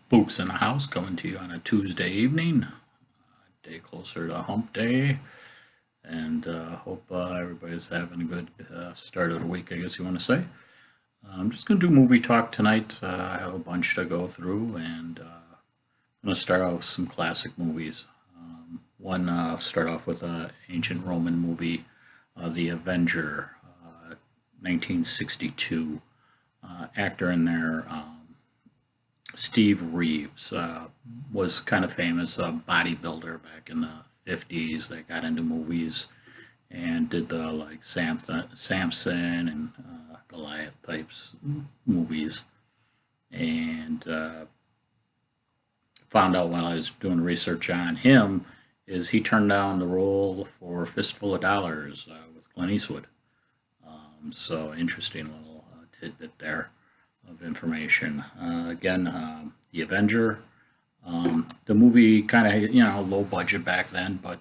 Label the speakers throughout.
Speaker 1: Books in the House coming to you on a Tuesday evening, day closer to hump day, and hope everybody's having a good start of the week, I guess you want to say. I'm just going to do movie talk tonight. I have a bunch to go through, and I'm going to start off with some classic movies. Start off with an ancient Roman movie, The Avenger, 1962. Actor in there. Steve Reeves was kind of famous, a bodybuilder back in the 50s that got into movies and did the like Samson and Goliath types movies. And found out while I was doing research on him is he turned down the role for Fistful of Dollars with Clint Eastwood. So interesting little tidbit there of information. The Avenger. The movie kind of, low budget back then, but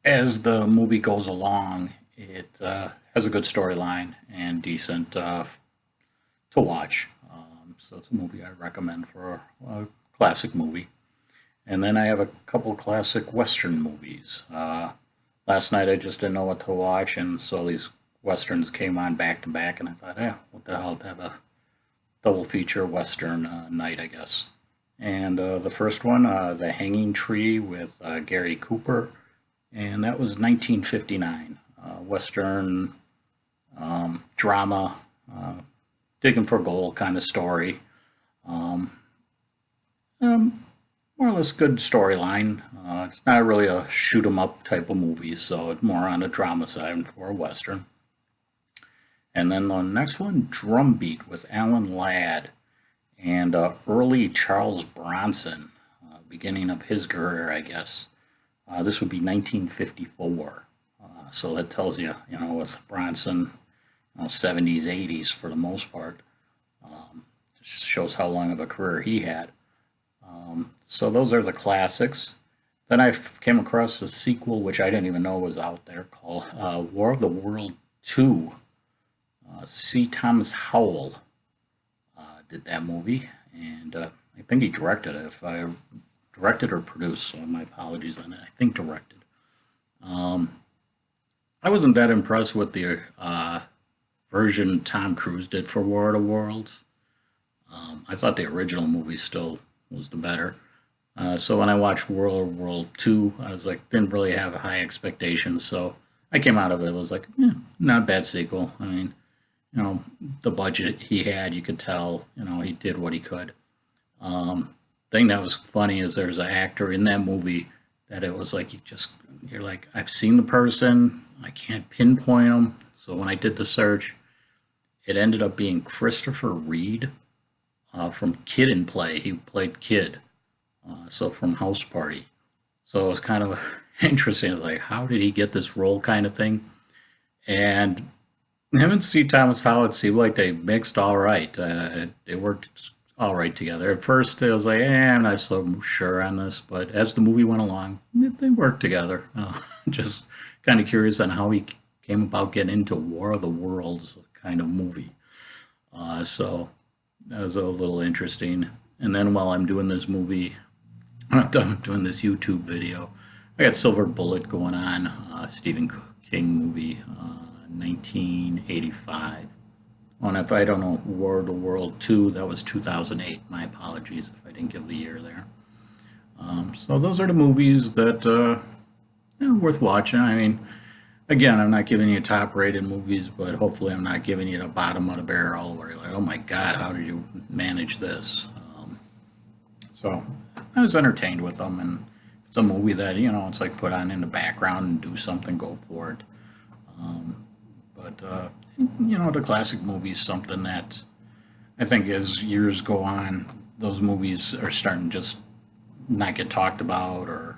Speaker 1: as the movie goes along, it has a good storyline and decent to watch. So it's a movie I recommend for a classic movie. And then I have a couple classic Western movies. Last night I just didn't know what to watch, and so these Westerns came on back to back, and I thought, what the hell, to have a double feature Western night, I guess. And the first one, The Hanging Tree with Gary Cooper, and that was 1959. Western drama, digging for gold kind of story. More or less good storyline. It's not really a shoot 'em up type of movie, so it's more on the drama side for a Western. And then the next one, Drumbeat with Alan Ladd and early Charles Bronson, beginning of his career, I guess. This would be 1954. So that tells you, with Bronson, 70s, 80s for the most part. Just shows how long of a career he had. So those are the classics. Then I came across a sequel, which I didn't even know was out there, called War of the World 2. C. Thomas Howell did that movie, and I think he directed it. If I directed or produced, so my apologies on that. I think directed. I wasn't that impressed with the version Tom Cruise did for War of the Worlds. I thought the original movie still was the better. So when I watched World War II, I was like, didn't really have high expectations. So I came out of it, was like, not a bad sequel. I mean, the budget he had, you could tell, he did what he could. Thing that was funny is there's an actor in that movie that it was like, you're like, I've seen the person, I can't pinpoint him. So when I did the search, it ended up being Christopher Reed from Kid and Play. He played Kid, so from House Party. So it was kind of interesting, like, how did he get this role kind of thing? And him and C. Thomas Howell seemed like they mixed all right. They worked all right together. At first, I was like, I'm not so sure on this, but as the movie went along, they worked together. Just kind of curious on how he came about getting into War of the Worlds kind of movie. So that was a little interesting. And then while I'm doing this movie, I'm doing this YouTube video, I got Silver Bullet going on, Stephen King movie. 1985. And if I don't know, War of the World 2, that was 2008. My apologies if I didn't give the year there. So those are the movies that are worth watching. I mean, again, I'm not giving you top-rated movies, but hopefully I'm not giving you the bottom of the barrel where you're like, oh my God, how did you manage this? So I was entertained with them, and it's a movie that, it's like put on in the background and do something, go for it. But the classic movie is something that I think as years go on, those movies are starting to just not get talked about or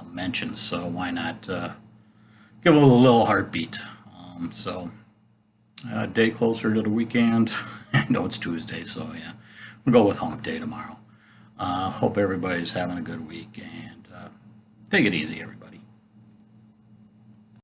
Speaker 1: mentioned. So why not give it a little heartbeat? A day closer to the weekend. I know it's Tuesday, so yeah, we'll go with hump day tomorrow. Hope everybody's having a good week, and take it easy, everybody.